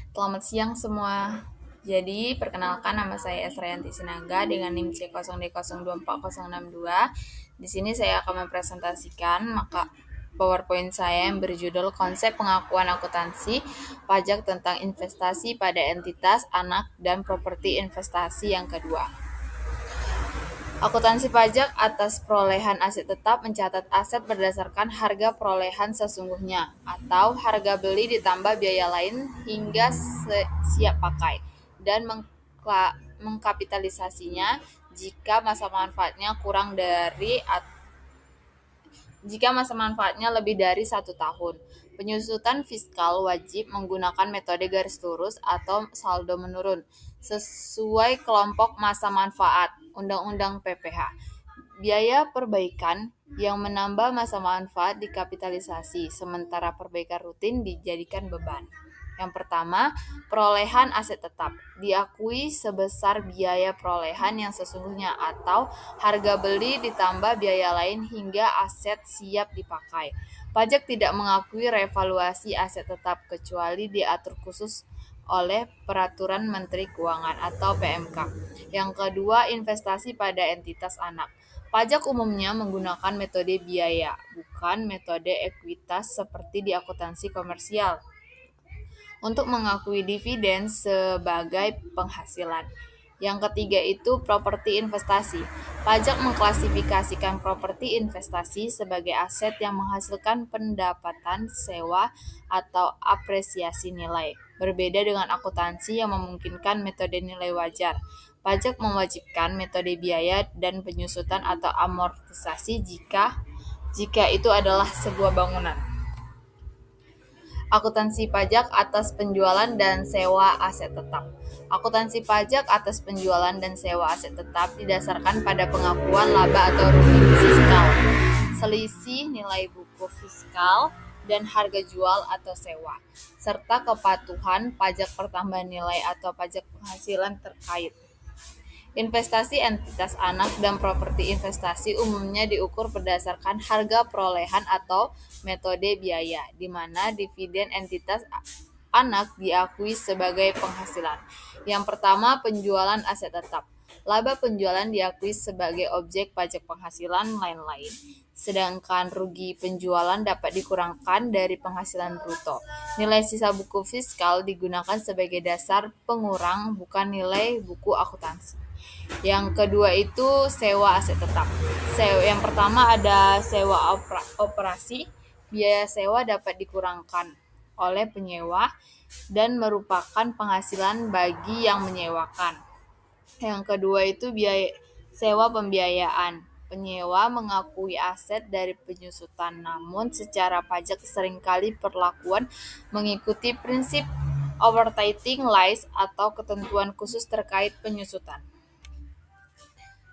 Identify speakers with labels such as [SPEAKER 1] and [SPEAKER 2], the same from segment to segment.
[SPEAKER 1] Selamat siang semua. Jadi, perkenalkan nama saya Esrayanti Sinaga dengan NIM C0D024062. Di sini saya akan mempresentasikan maka PowerPoint saya yang berjudul Konsep Pengakuan Akuntansi Pajak tentang Investasi pada Entitas Anak dan Properti Investasi yang kedua. Akuntansi pajak atas perolehan aset tetap mencatat aset berdasarkan harga perolehan sesungguhnya atau harga beli ditambah biaya lain hingga siap pakai dan mengkapitalisasinya jika masa manfaatnya lebih dari 1 tahun. Penyusutan fiskal wajib menggunakan metode garis lurus atau saldo menurun sesuai kelompok masa manfaat Undang-Undang PPH. Biaya perbaikan yang menambah masa manfaat dikapitalisasi, sementara perbaikan rutin dijadikan beban. Yang pertama, perolehan aset tetap diakui sebesar biaya perolehan yang sesungguhnya atau harga beli ditambah biaya lain hingga aset siap dipakai. Pajak tidak mengakui revaluasi aset tetap kecuali diatur khusus oleh Peraturan Menteri Keuangan atau PMK. Yang kedua, investasi pada entitas anak. Pajak umumnya menggunakan metode biaya, bukan metode ekuitas seperti di akuntansi komersial, untuk mengakui dividen sebagai penghasilan. Yang ketiga itu properti investasi. Pajak mengklasifikasikan properti investasi sebagai aset yang menghasilkan pendapatan sewa atau apresiasi nilai. Berbeda dengan akuntansi yang memungkinkan metode nilai wajar. Pajak mewajibkan metode biaya dan penyusutan atau amortisasi jika itu adalah sebuah bangunan. Akuntansi pajak atas penjualan dan sewa aset tetap. Akuntansi pajak atas penjualan dan sewa aset tetap didasarkan pada pengakuan laba atau rugi fiskal, selisih nilai buku fiskal, dan harga jual atau sewa, serta kepatuhan pajak pertambahan nilai atau pajak penghasilan terkait. Investasi entitas anak dan properti investasi umumnya diukur berdasarkan harga perolehan atau metode biaya, di mana dividen entitas anak diakui sebagai penghasilan. Yang pertama, penjualan aset tetap. Laba penjualan diakui sebagai objek pajak penghasilan lain-lain, sedangkan rugi penjualan dapat dikurangkan dari penghasilan bruto. Nilai sisa buku fiskal digunakan sebagai dasar pengurang, bukan nilai buku akuntansi. Yang kedua itu sewa aset tetap. Yang pertama ada sewa operasi. Biaya sewa dapat dikurangkan oleh penyewa dan merupakan penghasilan bagi yang menyewakan. Yang kedua itu biaya sewa pembiayaan. Penyewa mengakui aset dari penyusutan, namun secara pajak seringkali perlakuan mengikuti prinsip overtaking lies atau ketentuan khusus terkait penyusutan.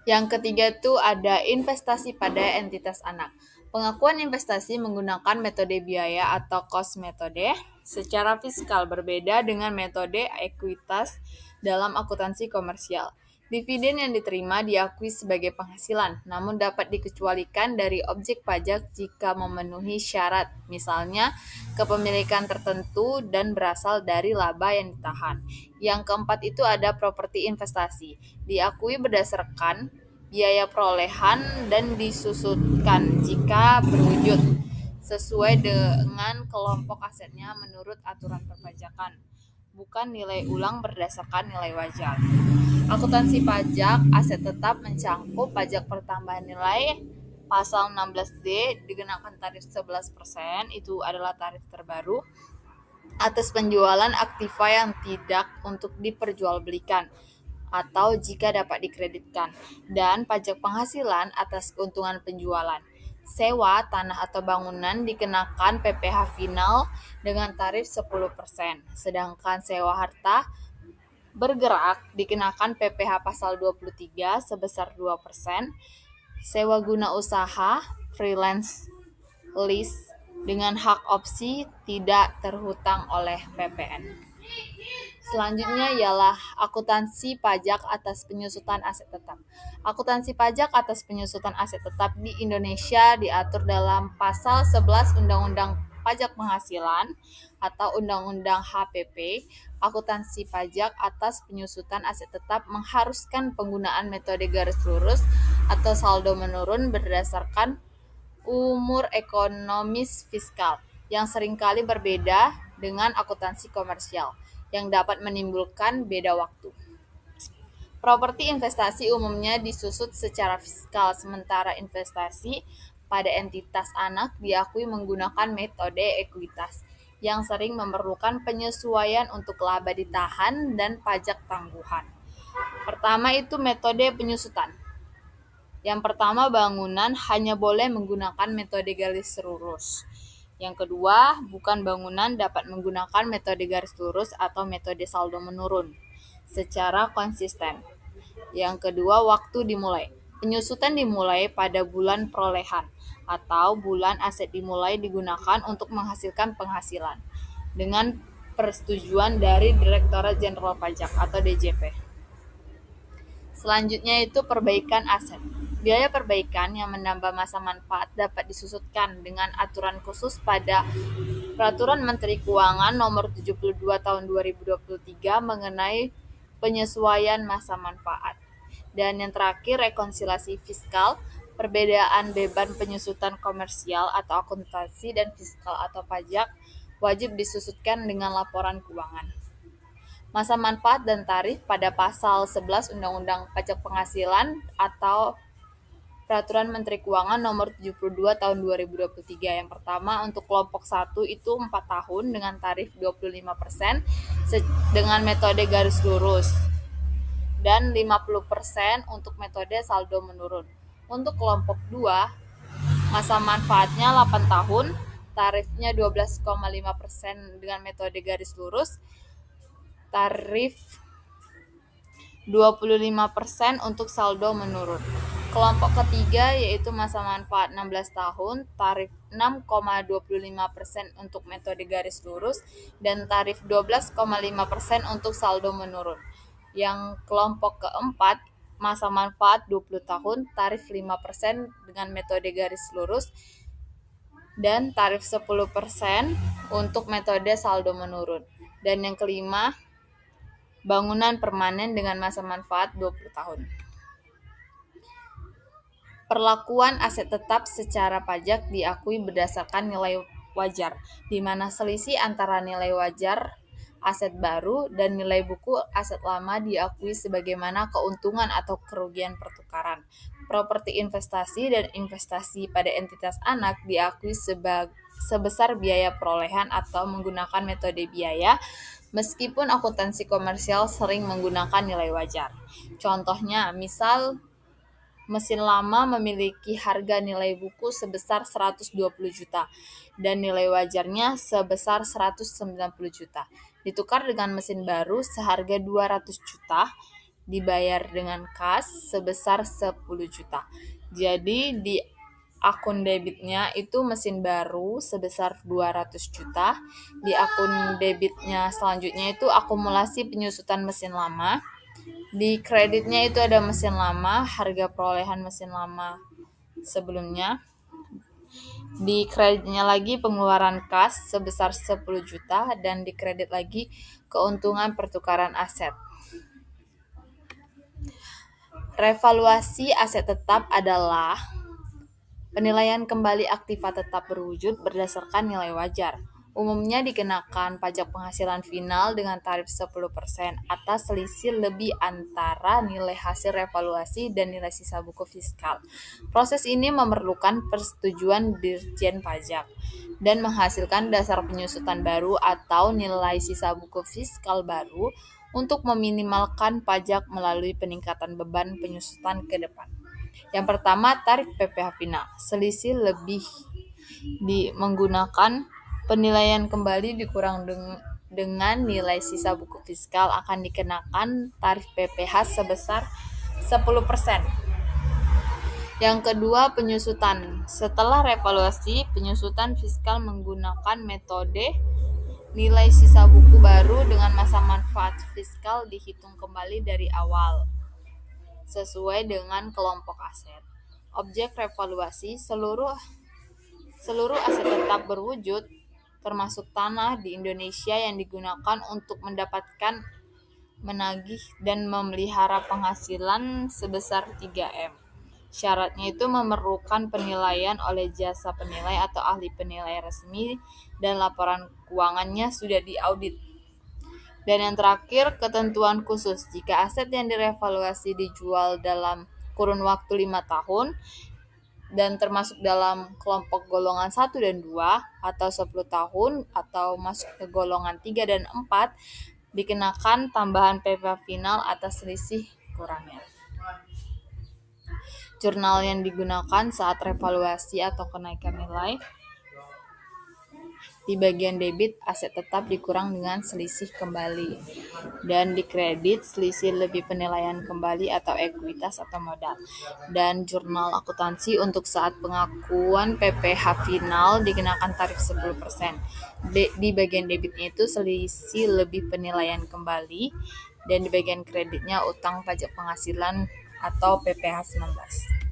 [SPEAKER 1] Yang ketiga itu ada investasi pada entitas anak. Pengakuan investasi menggunakan metode biaya atau cost metode secara fiskal, berbeda dengan metode ekuitas dalam akuntansi komersial. Dividen yang diterima diakui sebagai penghasilan, namun dapat dikecualikan dari objek pajak jika memenuhi syarat, misalnya kepemilikan tertentu dan berasal dari laba yang ditahan. Yang keempat itu ada properti investasi. Diakui berdasarkan biaya perolehan dan disusutkan jika berwujud sesuai dengan kelompok asetnya menurut aturan perpajakan, bukan nilai ulang berdasarkan nilai wajar. Akuntansi pajak aset tetap mencangkup pajak pertambahan nilai. Pasal 16D dikenakan tarif 11%, itu adalah tarif terbaru, atas penjualan aktiva yang tidak untuk diperjualbelikan atau jika dapat dikreditkan, dan pajak penghasilan atas keuntungan penjualan. Sewa tanah atau bangunan dikenakan PPh final dengan tarif 10%, sedangkan sewa harta bergerak dikenakan PPh pasal 23 sebesar 2%, sewa guna usaha, freelance lease dengan hak opsi tidak terhutang oleh PPN. Selanjutnya ialah akuntansi pajak atas penyusutan aset tetap. Akuntansi pajak atas penyusutan aset tetap di Indonesia diatur dalam Pasal 11 Undang-Undang Pajak Penghasilan atau Undang-Undang HPP, akuntansi pajak atas penyusutan aset tetap mengharuskan penggunaan metode garis lurus atau saldo menurun berdasarkan umur ekonomis fiskal yang seringkali berbeda dengan akuntansi komersial yang dapat menimbulkan beda waktu. Properti investasi umumnya disusut secara fiskal, sementara investasi pada entitas anak diakui menggunakan metode ekuitas yang sering memerlukan penyesuaian untuk laba ditahan dan pajak tangguhan. Pertama itu metode penyusutan. Yang pertama, bangunan hanya boleh menggunakan metode garis lurus. Yang kedua, bukan bangunan dapat menggunakan metode garis lurus atau metode saldo menurun secara konsisten. Yang kedua, waktu dimulai. Penyusutan dimulai pada bulan perolehan atau bulan aset dimulai digunakan untuk menghasilkan penghasilan dengan persetujuan dari Direktorat Jenderal Pajak atau DJP. Selanjutnya itu perbaikan aset. Biaya perbaikan yang menambah masa manfaat dapat disusutkan dengan aturan khusus pada Peraturan Menteri Keuangan Nomor 72 Tahun 2023 mengenai penyesuaian masa manfaat. Dan yang terakhir, rekonsiliasi fiskal, perbedaan beban penyusutan komersial atau akuntansi dan fiskal atau pajak wajib disusutkan dengan laporan keuangan. Masa manfaat dan tarif pada pasal 11 Undang-Undang Pajak Penghasilan atau Peraturan Menteri Keuangan Nomor 72 Tahun 2023. Yang pertama, untuk kelompok 1 itu 4 tahun dengan tarif 25% dengan metode garis lurus dan 50% untuk metode saldo menurun. Untuk kelompok 2, masa manfaatnya 8 tahun, tarifnya 12,5% dengan metode garis lurus, tarif 25% untuk saldo menurun. Kelompok ketiga yaitu masa manfaat 16 tahun, tarif 6,25% untuk metode garis lurus dan tarif 12,5% untuk saldo menurun. Yang kelompok keempat, masa manfaat 20 tahun, tarif 5% dengan metode garis lurus dan tarif 10% untuk metode saldo menurun. Dan yang kelima, bangunan permanen dengan masa manfaat 20 tahun. Perlakuan aset tetap secara pajak diakui berdasarkan nilai wajar, di mana selisih antara nilai wajar aset baru dan nilai buku aset lama diakui sebagaimana keuntungan atau kerugian pertukaran. Properti investasi dan investasi pada entitas anak diakui sebesar biaya perolehan atau menggunakan metode biaya, meskipun akuntansi komersial sering menggunakan nilai wajar. Contohnya, misal mesin lama memiliki harga nilai buku sebesar 120 juta dan nilai wajarnya sebesar 190 juta. Ditukar dengan mesin baru seharga 200 juta, dibayar dengan kas sebesar 10 juta. Jadi di akun debitnya itu mesin baru sebesar 200 juta, di akun debitnya selanjutnya itu akumulasi penyusutan mesin lama. Di kreditnya itu ada mesin lama, harga perolehan mesin lama sebelumnya. Di kreditnya lagi pengeluaran kas sebesar 10 juta dan di kredit lagi keuntungan pertukaran aset. Revaluasi aset tetap adalah penilaian kembali aktiva tetap berwujud berdasarkan nilai wajar. Umumnya dikenakan pajak penghasilan final dengan tarif 10% atas selisih lebih antara nilai hasil revaluasi dan nilai sisa buku fiskal. Proses ini memerlukan persetujuan Dirjen Pajak dan menghasilkan dasar penyusutan baru atau nilai sisa buku fiskal baru untuk meminimalkan pajak melalui peningkatan beban penyusutan ke depan. Yang pertama, tarif PPh final. Selisih lebih menggunakan penilaian kembali dikurang dengan nilai sisa buku fiskal akan dikenakan tarif PPh sebesar 10%. Yang kedua, penyusutan. Setelah revaluasi, penyusutan fiskal menggunakan metode nilai sisa buku baru dengan masa manfaat fiskal dihitung kembali dari awal sesuai dengan kelompok aset. Objek revaluasi, seluruh aset tetap berwujud termasuk tanah di Indonesia yang digunakan untuk menagih dan memelihara penghasilan sebesar 3M. Syaratnya itu memerlukan penilaian oleh jasa penilai atau ahli penilai resmi dan laporan keuangannya sudah diaudit. Dan yang terakhir, ketentuan khusus. Jika aset yang direvaluasi dijual dalam kurun waktu 5 tahun dan termasuk dalam kelompok golongan 1 dan 2 atau 10 tahun atau masuk ke golongan 3 dan 4, dikenakan tambahan PPh final atas selisih kurangnya. Jurnal yang digunakan saat revaluasi atau kenaikan nilai. Di bagian debit, aset tetap dikurang dengan selisih kembali. Dan di kredit, selisih lebih penilaian kembali atau ekuitas atau modal. Dan jurnal akuntansi untuk saat pengakuan PPh final dikenakan tarif 10%. Di bagian debitnya itu selisih lebih penilaian kembali, dan di bagian kreditnya utang pajak penghasilan atau PPh 19.